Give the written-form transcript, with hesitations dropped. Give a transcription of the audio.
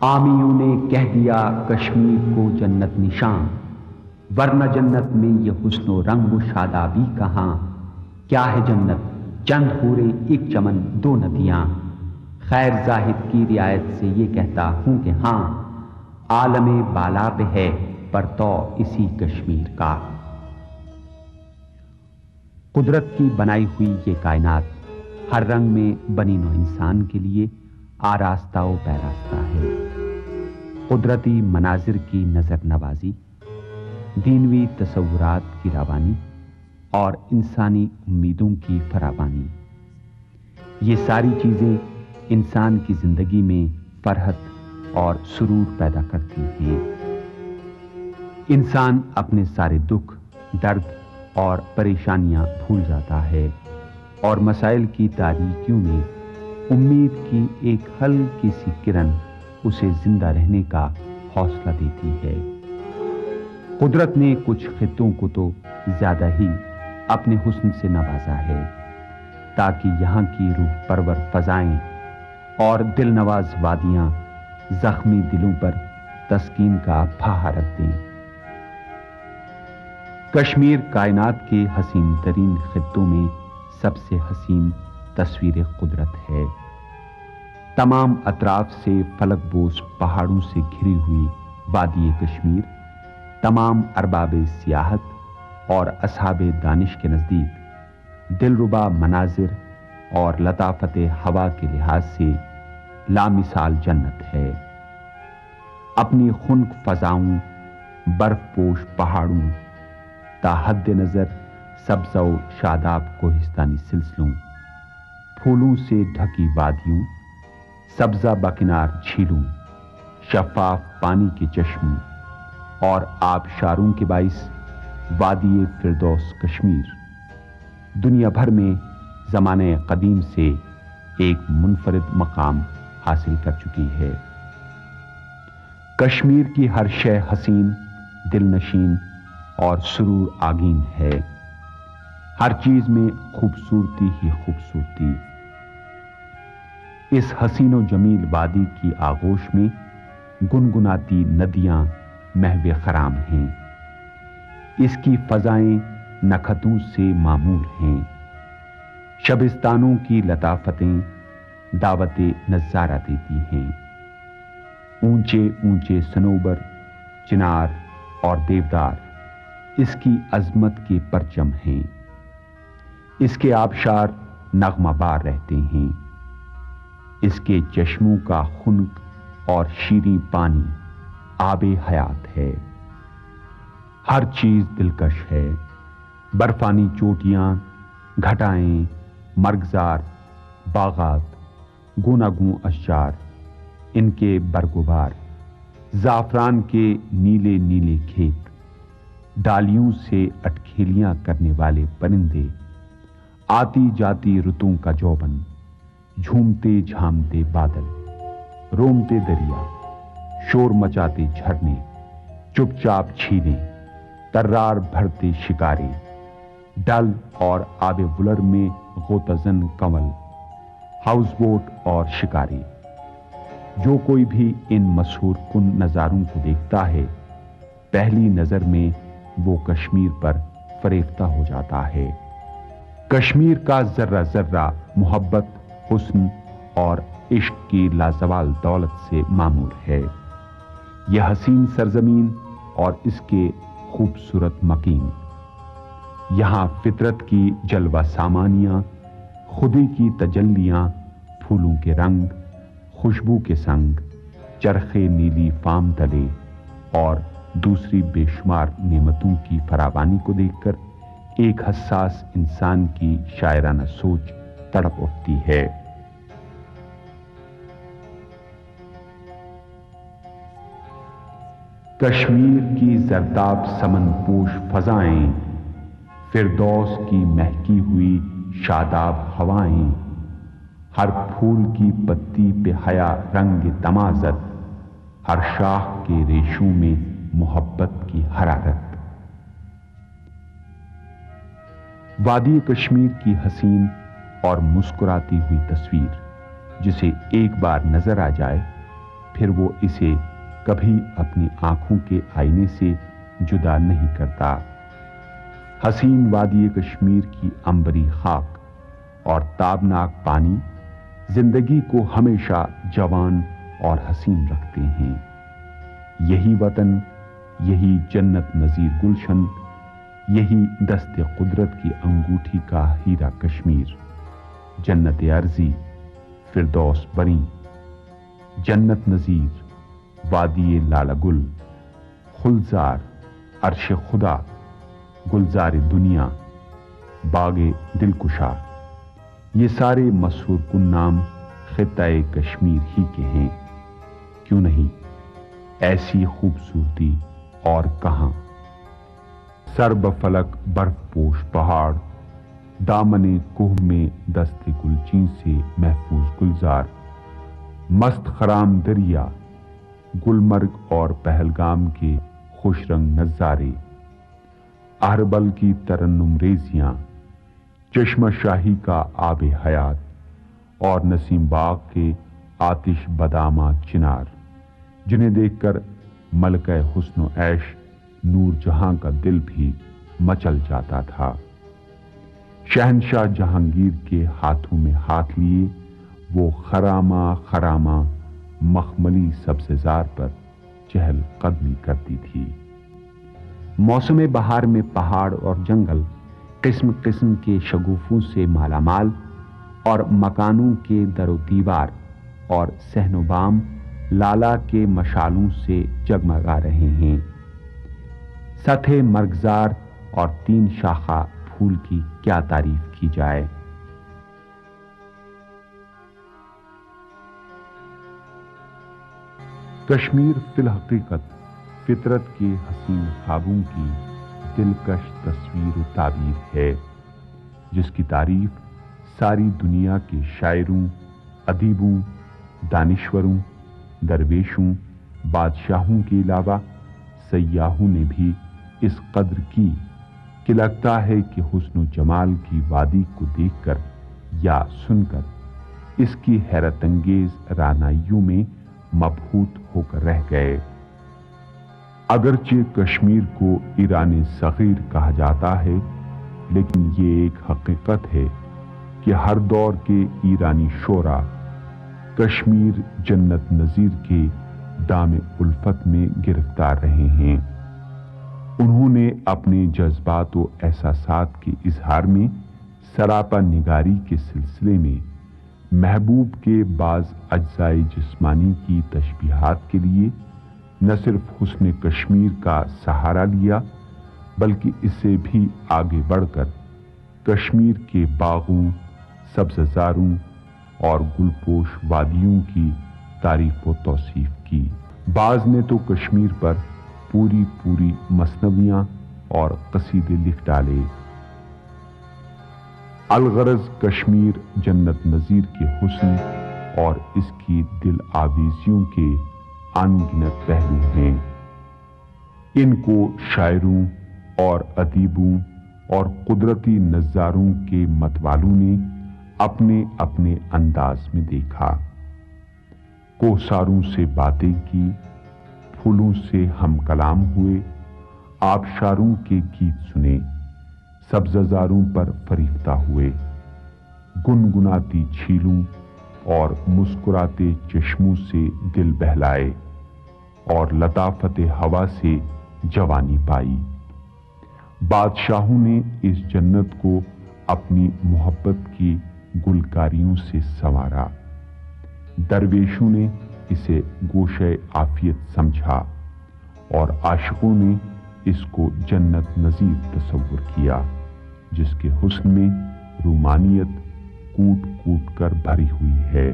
عامیوں نے کہہ دیا کشمیر کو جنت نشان، ورنہ جنت میں یہ حسن و رنگ و شادابی کہاں؟ کیا ہے جنت؟ چند حوریں ایک چمن دو ندیاں۔ خیر زاہد کی رعایت سے یہ کہتا ہوں کہ ہاں، عالم بالا پہ ہے پرتو اسی کشمیر کا۔ قدرت کی بنائی ہوئی یہ کائنات ہر رنگ میں بنی نوع انسان کے لیے آراستہ و پیراستہ ہے۔ قدرتی مناظر کی نظر نوازی، دینوی تصورات کی روانی اور انسانی امیدوں کی فراوانی، یہ ساری چیزیں انسان کی زندگی میں فرحت اور سرور پیدا کرتی ہیں۔ انسان اپنے سارے دکھ، درد اور پریشانیاں بھول جاتا ہے اور مسائل کی تاریکیوں میں امید کی ایک ہلکی سی کرن اسے زندہ رہنے کا حوصلہ دیتی ہے۔ قدرت نے کچھ خطوں کو تو زیادہ ہی اپنے حسن سے نوازا ہے تاکہ یہاں کی روح پرور فضائیں اور دل نواز وادیاں زخمی دلوں پر تسکین کا پھاہا رکھ دیں۔ کشمیر کائنات کے حسین ترین خطوں میں سب سے حسین تصویر قدرت ہے۔ تمام اطراف سے فلک بوس پہاڑوں سے گھری ہوئی وادی کشمیر تمام ارباب سیاحت اور اصحاب دانش کے نزدیک دلربا مناظر اور لطافت ہوا کے لحاظ سے لامثال جنت ہے۔ اپنی خنک فضاؤں، برف پوش پہاڑوں، تا حد نظر سبز و شاداب کوہستانی سلسلوں، پھولوں سے ڈھکی وادیوں، سبزہ بکنار جھیلوں، شفاف پانی کے چشموں اور آبشاروں کے باعث وادی فردوس کشمیر دنیا بھر میں زمانہ قدیم سے ایک منفرد مقام حاصل کر چکی ہے۔ کشمیر کی ہر شے حسین، دل نشین اور سرور آگین ہے۔ ہر چیز میں خوبصورتی ہی خوبصورتی۔ اس حسین و جمیل وادی کی آغوش میں گنگناتی ندیاں محو خرام ہیں۔ اس کی فضائیں نکھتوں سے معمور ہیں۔ شبستانوں کی لطافتیں دعوت نظارہ دیتی ہیں۔ اونچے اونچے صنوبر، چنار اور دیودار اس کی عظمت کے پرچم ہیں۔ اس کے آبشار نغمہ بار رہتے ہیں۔ اس کے چشموں کا خنک اور شیریں پانی آب حیات ہے۔ ہر چیز دلکش ہے۔ برفانی چوٹیاں، گھٹائیں، مرغزار، باغات، گوناگوں اشجار، ان کے برگبار، زعفران کے نیلے نیلے کھیت، ڈالیوں سے اٹکھیلیاں کرنے والے پرندے، آتی جاتی رتوں کا جوبن، جھومتے جھامتے بادل، رومتے دریا، شور مچاتے جھرنے، چپ چاپ جھیلیں، ترار بھرتے شکارے، ڈل اور آب ولر میں غوطہ زن کنول، ہاؤس بوٹ اور شکاری۔ جو کوئی بھی ان مسحور کن نظاروں کو دیکھتا ہے، پہلی نظر میں وہ کشمیر پر فریفتہ ہو جاتا ہے۔ کشمیر کا ذرہ ذرہ محبت، حسن اور عشق کی لازوال دولت سے معمور ہے۔ یہ حسین سرزمین اور اس کے خوبصورت مکین، یہاں فطرت کی جلوہ سامانیاں، خودی کی تجلیاں، پھولوں کے رنگ، خوشبو کے سنگ، چرخے نیلی فام تلے اور دوسری بے شمار نعمتوں کی فراوانی کو دیکھ کر ایک حساس انسان کی شاعرانہ سوچ تڑپ اٹھتی ہے۔ کشمیر کی زرداب سمن پوش فضائیں، فردوس کی مہکی ہوئی شاداب ہوائیں، ہر پھول کی پتی پہ حیا رنگ تمازت، ہر شاخ کے ریشوں میں محبت کی حرارت۔ وادی کشمیر کی حسین اور مسکراتی ہوئی تصویر جسے ایک بار نظر آ جائے پھر وہ اسے کبھی اپنی آنکھوں کے آئینے سے جدا نہیں کرتا۔ حسین وادی کشمیر کی عنبری خاک اور تابناک پانی زندگی کو ہمیشہ جوان اور حسین رکھتے ہیں۔ یہی وطن، یہی جنت نظیر گلشن، یہی دست قدرت کی انگوٹھی کا ہیرا کشمیر، جنت ارضی، فردوس بری، جنت نظیر، وادی لالہ گل، خلزار، عرش خدا، گلزار دنیا، باغ دلکشا، یہ سارے مسحور کن نام خطۂ کشمیر ہی کے ہیں۔ کیوں نہیں؟ ایسی خوبصورتی اور کہاں؟ سر بفلک برف پوش پہاڑ، دامن کوہ میں دست گلچین سے محفوظ گلزار، مست خرام دریا، گلمرگ اور پہلگام کے خوش رنگ نظارے، اہربل کی ترنم ریزیاں، چشمہ شاہی کا آب حیات اور نسیم باغ کے آتش بدامہ چنار، جنہیں دیکھ کر ملکہ حسن و عیش نور جہاں کا دل بھی مچل جاتا تھا۔ شہنشاہ جہانگیر کے ہاتھوں میں ہاتھ لیے وہ خرامہ خرامہ مخملی سبززار پر چہل قدمی کرتی تھی۔ موسم بہار میں پہاڑ اور جنگل قسم قسم کے شگوفوں سے مالا مال، اور مکانوں کے در و دیوار اور صحن و بام لالا کے مشالوں سے جگمگا رہے ہیں۔ سطح مرغزار اور 3 شاخہ پھول کی کیا تعریف کی جائے۔ کشمیر فی الحقیقت فطرت کے حسین خوابوں کی دلکش تصویر و تعبیر ہے، جس کی تعریف ساری دنیا کے شاعروں، ادیبوں، دانشوروں، درویشوں، بادشاہوں کے علاوہ سیاحوں نے بھی اس قدر کی کہ لگتا ہے کہ حسن و جمال کی وادی کو دیکھ کر یا سن کر اس کی حیرت انگیز رعنائیوں میں مبہوت ہو کر رہ گئے۔ اگرچہ کشمیر کو ایران صغیر کہا جاتا ہے، لیکن یہ ایک حقیقت ہے کہ ہر دور کے ایرانی شعراء کشمیر جنت نظیر کے دام الفت میں گرفتار رہے ہیں۔ انہوں نے اپنے جذبات و احساسات کے اظہار میں سراپا نگاری کے سلسلے میں محبوب کے بعض اجزائے جسمانی کی تشبیہات کے لیے نہ صرف حسن کشمیر کا سہارا لیا، بلکہ اسے بھی آگے بڑھ کر کشمیر کے باغوں، سبززاروں اور گلپوش وادیوں کی تعریف و توصیف کی۔ بعض نے تو کشمیر پر پوری پوری مثنویاں اور قصیدے لکھ ڈالے۔ الغرض کشمیر جنت نظیر کے حسن اور اس کی دل آویزیوں کے انگنت پہلو ہیں۔ ان کو شاعروں اور ادیبوں اور قدرتی نظاروں کے متوالوں نے اپنے اپنے انداز میں دیکھا۔ کوہساروں سے باتیں کی، پھولوں سے ہم کلام ہوئے، آبشاروں کے گیت سنے، سبززاروں پر فریفتہ ہوئے، گنگناتی چھیلوں اور مسکراتے چشموں سے دل بہلائے اور لطافت ہوا سے جوانی پائی۔ بادشاہوں نے اس جنت کو اپنی محبت کی گلکاریوں سے سنوارا، درویشوں نے اسے گوشۂ عافیت سمجھا اور عاشقوں نے اس کو جنت نظیر تصور کیا، جس کے حسن میں رومانیت کوٹ کوٹ کر بھری ہوئی ہے۔